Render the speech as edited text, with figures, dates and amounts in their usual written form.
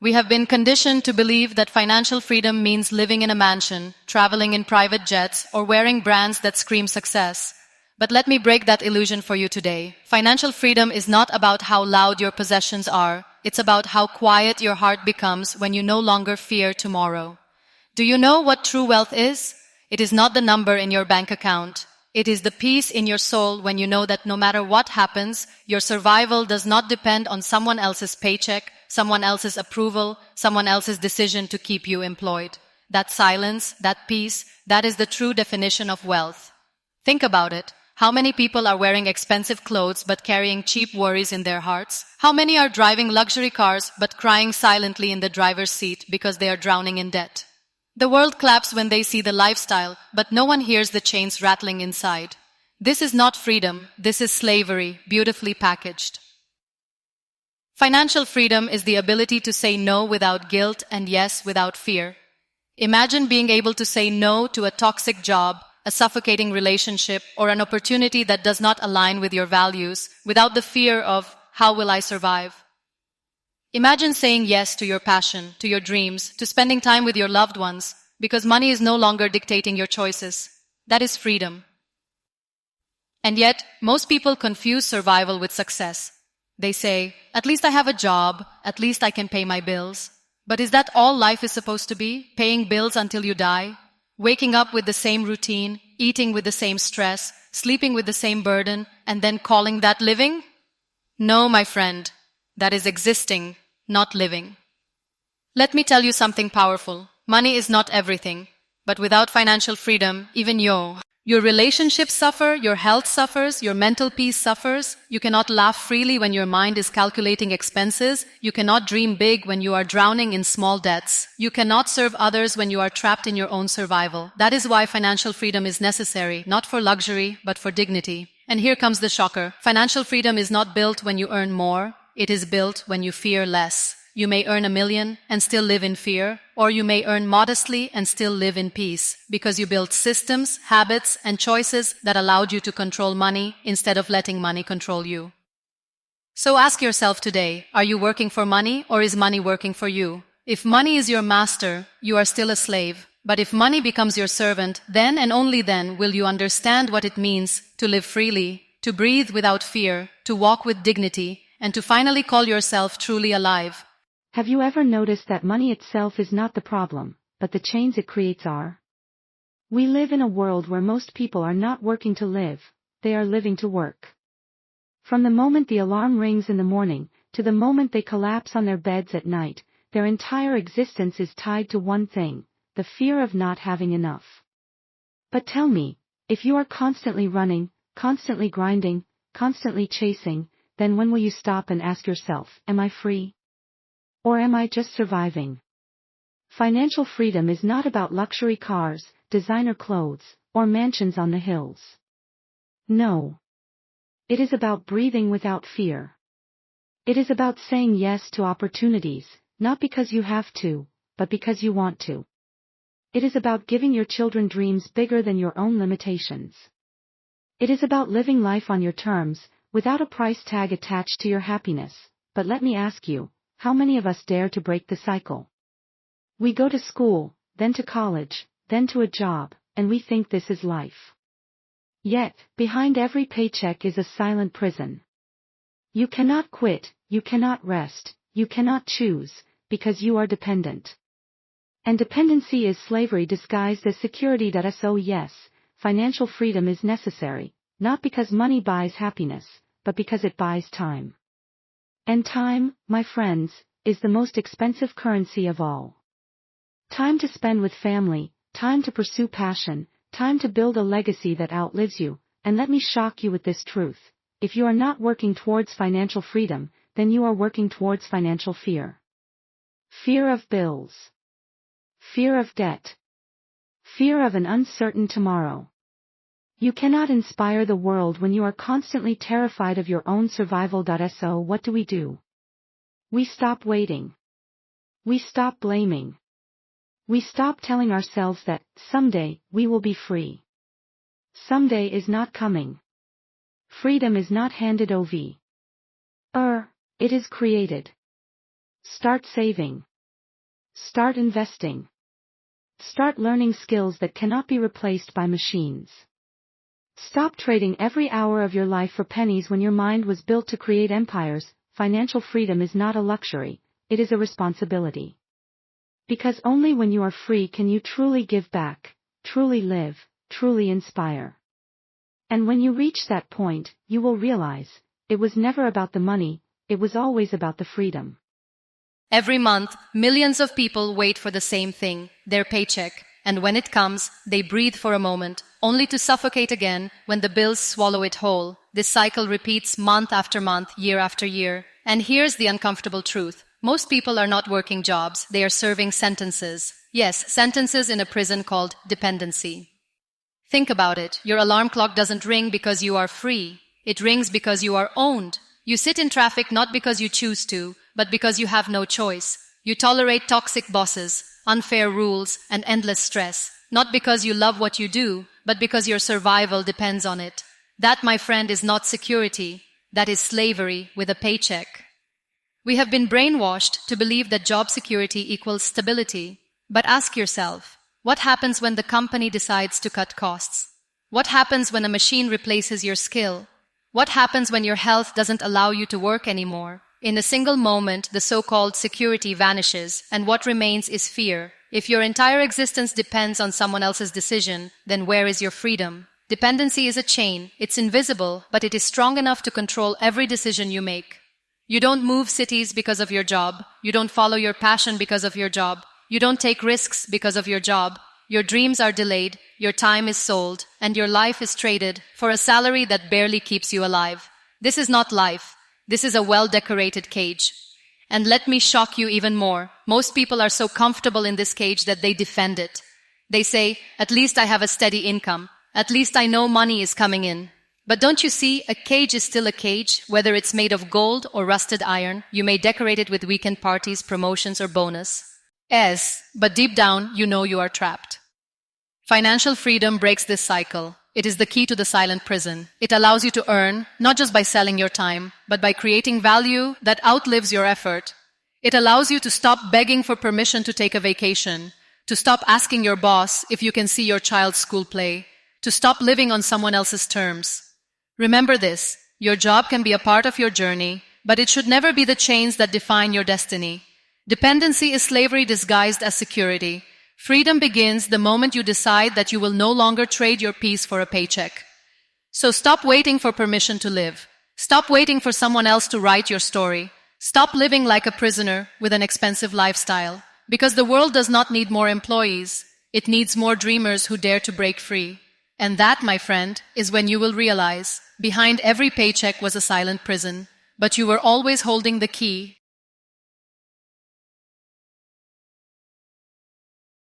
We have been conditioned to believe that financial freedom means living in a mansion, traveling in private jets, or wearing brands that scream success. But let me break that illusion for you today. Financial freedom is not about how loud your possessions are. It's about how quiet your heart becomes when you no longer fear tomorrow. Do you know what true wealth is? It is not the number in your bank account. It is the peace in your soul when you know that no matter what happens, your survival does not depend on someone else's paycheck, someone else's approval, someone else's decision to keep you employed. That silence, that peace, that is the true definition of wealth. Think about it. How many people are wearing expensive clothes but carrying cheap worries in their hearts? How many are driving luxury cars but crying silently in the driver's seat because they are drowning in debt? The world claps when they see the lifestyle, but no one hears the chains rattling inside. This is not freedom. This is slavery, beautifully packaged. Financial freedom is the ability to say no without guilt and yes without fear. Imagine being able to say no to a toxic job, a suffocating relationship, or an opportunity that does not align with your values without the fear of, how will I survive? Imagine saying yes to your passion, to your dreams, to spending time with your loved ones, because money is no longer dictating your choices. That is freedom. And yet, most people confuse survival with success. They say, at least I have a job, at least I can pay my bills. But is that all life is supposed to be? Paying bills until you die? Waking up with the same routine, eating with the same stress, sleeping with the same burden, and then calling that living? No, my friend, that is existing, not living. Let me tell you something powerful. Money is not everything, but without financial freedom, even your relationships suffer, your health suffers, your mental peace suffers. You cannot laugh freely when your mind is calculating expenses. You cannot dream big when you are drowning in small debts. You cannot serve others when you are trapped in your own survival. That is why financial freedom is necessary, not for luxury, but for dignity. And here comes the shocker. Financial freedom is not built when you earn more. It is built when you fear less. You may earn $1 million and still live in fear, or you may earn modestly and still live in peace, because you built systems, habits, and choices that allowed you to control money instead of letting money control you. So ask yourself today, are you working for money or is money working for you? If money is your master, you are still a slave. But if money becomes your servant, then and only then will you understand what it means to live freely, to breathe without fear, to walk with dignity, and to finally call yourself truly alive. Have you ever noticed that money itself is not the problem, but the chains it creates are? We live in a world where most people are not working to live, they are living to work. From the moment the alarm rings in the morning, to the moment they collapse on their beds at night, their entire existence is tied to one thing, the fear of not having enough. But tell me, if you are constantly running, constantly grinding, constantly chasing, then when will you stop and ask yourself, am I free? Or am I just surviving? Financial freedom is not about luxury cars, designer clothes, or mansions on the hills. No. It is about breathing without fear. It is about saying yes to opportunities, not because you have to, but because you want to. It is about giving your children dreams bigger than your own limitations. It is about living life on your terms, without a price tag attached to your happiness. But let me ask you, how many of us dare to break the cycle? We go to school, then to college, then to a job, and we think this is life. Yet, behind every paycheck is a silent prison. You cannot quit, you cannot rest, you cannot choose, because you are dependent. And dependency is slavery disguised as security. So yes, financial freedom is necessary, not because money buys happiness, but because it buys time. And time, my friends, is the most expensive currency of all. Time to spend with family, time to pursue passion, time to build a legacy that outlives you. And let me shock you with this truth. If you are not working towards financial freedom, then you are working towards financial fear. Fear of bills. Fear of debt. Fear of an uncertain tomorrow. You cannot inspire the world when you are constantly terrified of your own survival. So what do? We stop waiting. We stop blaming. We stop telling ourselves that, someday, we will be free. Someday is not coming. Freedom is not handed over. It is created. Start saving. Start investing. Start learning skills that cannot be replaced by machines. Stop trading every hour of your life for pennies when your mind was built to create empires. Financial freedom is not a luxury, it is a responsibility. Because only when you are free can you truly give back, truly live, truly inspire. And when you reach that point, you will realize, it was never about the money, it was always about the freedom. Every month, millions of people wait for the same thing, their paycheck, and when it comes, they breathe for a moment, only to suffocate again when the bills swallow it whole. This cycle repeats month after month, year after year. And here's the uncomfortable truth. Most people are not working jobs, they are serving sentences. Yes, sentences in a prison called dependency. Think about it. Your alarm clock doesn't ring because you are free. It rings because you are owned. You sit in traffic not because you choose to, but because you have no choice. You tolerate toxic bosses, unfair rules, and endless stress, not because you love what you do, but because your survival depends on it. That, my friend, is not security. That is slavery with a paycheck. We have been brainwashed to believe that job security equals stability. But ask yourself, what happens when the company decides to cut costs? What happens when a machine replaces your skill? What happens when your health doesn't allow you to work anymore? In a single moment, the so-called security vanishes, and what remains is fear. If your entire existence depends on someone else's decision, then where is your freedom? Dependency is a chain. It's invisible, but it is strong enough to control every decision you make. You don't move cities because of your job. You don't follow your passion because of your job. You don't take risks because of your job. Your dreams are delayed, your time is sold, and your life is traded for a salary that barely keeps you alive. This is not life. This is a well-decorated cage. And let me shock you even more. Most people are so comfortable in this cage that they defend it. They say, at least I have a steady income. At least I know money is coming in. But don't you see, a cage is still a cage, whether it's made of gold or rusted iron. You may decorate it with weekend parties, promotions, or bonus. Yes, but deep down, you know you are trapped. Financial freedom breaks this cycle. It is the key to the silent prison. It allows you to earn, not just by selling your time, but by creating value that outlives your effort. It allows you to stop begging for permission to take a vacation, to stop asking your boss if you can see your child's school play, to stop living on someone else's terms. Remember this, your job can be a part of your journey, but it should never be the chains that define your destiny. Dependency is slavery disguised as security. Freedom begins the moment you decide that you will no longer trade your peace for a paycheck. So stop waiting for permission to live. Stop waiting for someone else to write your story. Stop living like a prisoner with an expensive lifestyle. Because the world does not need more employees. It needs more dreamers who dare to break free. And that, my friend, is when you will realize, behind every paycheck was a silent prison, but you were always holding the key